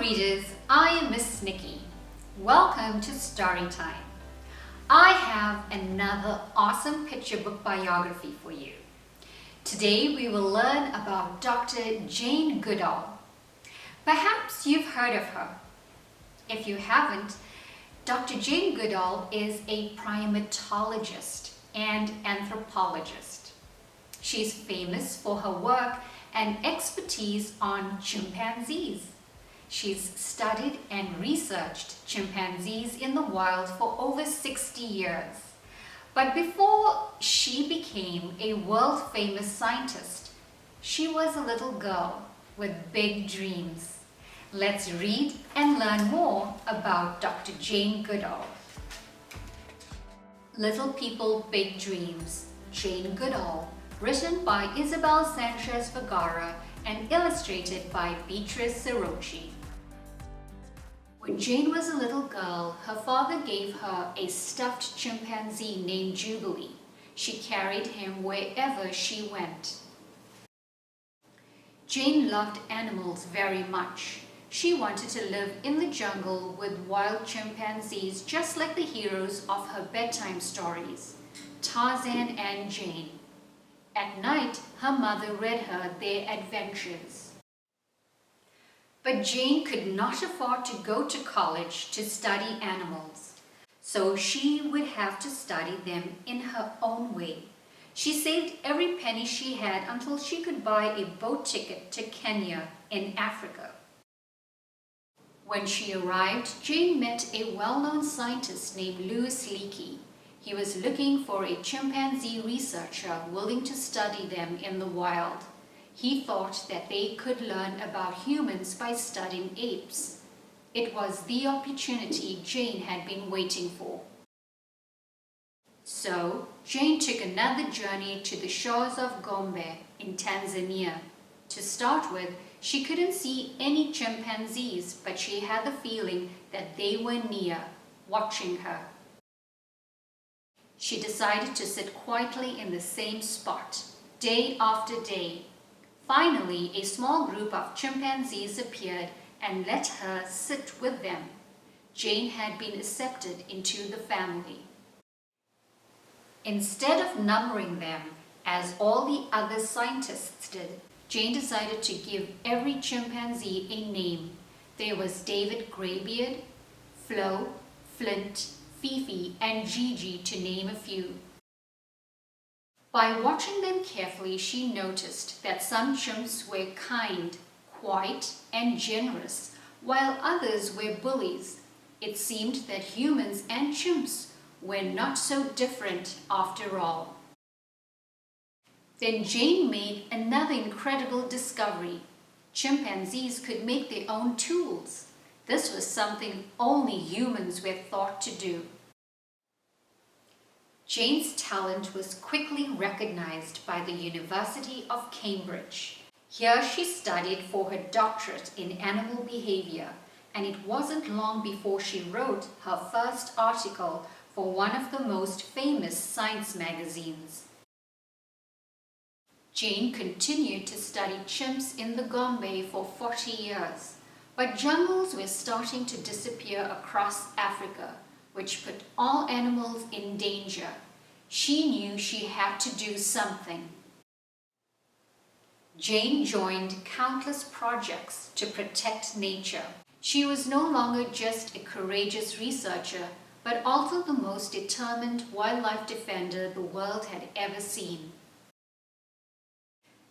readers, I am Ms Nikki. Welcome to Storytime. I have another awesome picture book biography for you. Today we will learn about Dr. Jane Goodall. Perhaps you've heard of her. If you haven't, Dr. Jane Goodall is a primatologist and anthropologist. She's famous for her work and expertise on chimpanzees. She's studied and researched chimpanzees in the wild for over 60 years. But before she became a world-famous scientist, she was a little girl with big dreams. Let's read and learn more about Dr. Jane Goodall. Little People, Big Dreams, Jane Goodall, written by Isabel Sánchez Vegara and illustrated by Beatrice Cerocchi. When Jane was a little girl, her father gave her a stuffed chimpanzee named Jubilee. She carried him wherever she went. Jane loved animals very much. She wanted to live in the jungle with wild chimpanzees just like the heroes of her bedtime stories, Tarzan and Jane. At night, her mother read her their adventures. But Jane could not afford to go to college to study animals, so she would have to study them in her own way. She saved every penny she had until she could buy a boat ticket to Kenya in Africa. When she arrived, Jane met a well-known scientist named Louis Leakey. He was looking for a chimpanzee researcher willing to study them in the wild. He thought that they could learn about humans by studying apes. It was the opportunity Jane had been waiting for. So, Jane took another journey to the shores of Gombe in Tanzania. To start with, she couldn't see any chimpanzees, but she had the feeling that they were near, watching her. She decided to sit quietly in the same spot, day after day. Finally, a small group of chimpanzees appeared and let her sit with them. Jane had been accepted into the family. Instead of numbering them, as all the other scientists did, Jane decided to give every chimpanzee a name. There was David Greybeard, Flo, Flint, Fifi, and Gigi, to name a few. By watching them carefully, she noticed that some chimps were kind, quiet, and generous, while others were bullies. It seemed that humans and chimps were not so different after all. Then Jane made another incredible discovery. Chimpanzees could make their own tools. This was something only humans were thought to do. Jane's talent was quickly recognized by the University of Cambridge. Here she studied for her doctorate in animal behavior, and it wasn't long before she wrote her first article for one of the most famous science magazines. Jane continued to study chimps in the Gombe for 40 years, but jungles were starting to disappear across Africa, which put all animals in danger. She knew she had to do something. Jane joined countless projects to protect nature. She was no longer just a courageous researcher, but also the most determined wildlife defender the world had ever seen.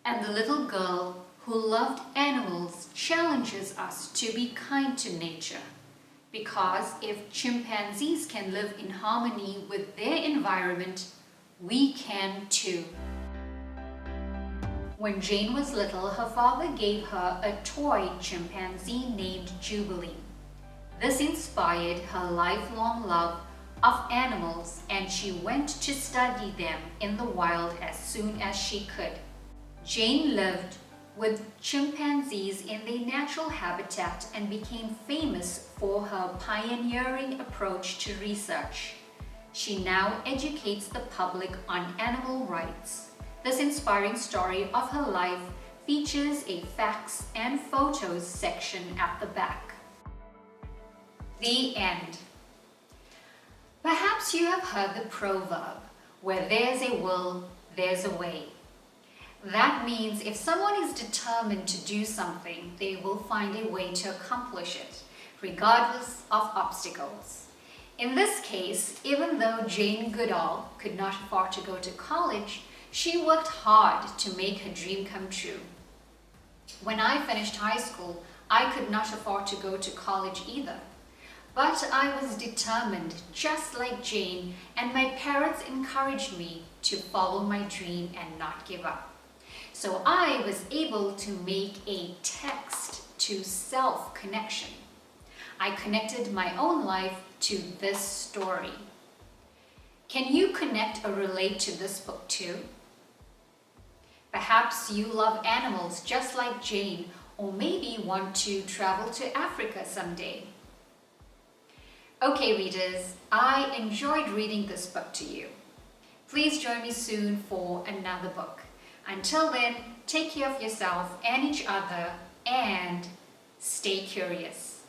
And the little girl who loved animals challenges us to be kind to nature. Because if chimpanzees can live in harmony with their environment, we can too. When Jane was little, her father gave her a toy chimpanzee named Jubilee. This inspired her lifelong love of animals, and she went to study them in the wild as soon as she could. Jane lived with chimpanzees in their natural habitat and became famous for her pioneering approach to research. She now educates the public on animal rights. This inspiring story of her life features a facts and photos section at the back. The end. Perhaps you have heard the proverb, where there's a will, there's a way. That means if someone is determined to do something, they will find a way to accomplish it, regardless of obstacles. In this case, even though Jane Goodall could not afford to go to college, she worked hard to make her dream come true. When I finished high school, I could not afford to go to college either. But I was determined, just like Jane, and my parents encouraged me to follow my dream and not give up. So I was able to make a text-to-self connection. I connected my own life to this story. Can you connect or relate to this book too? Perhaps you love animals just like Jane, or maybe want to travel to Africa someday. Okay, readers, I enjoyed reading this book to you. Please join me soon for another book. Until then, take care of yourself and each other and stay curious.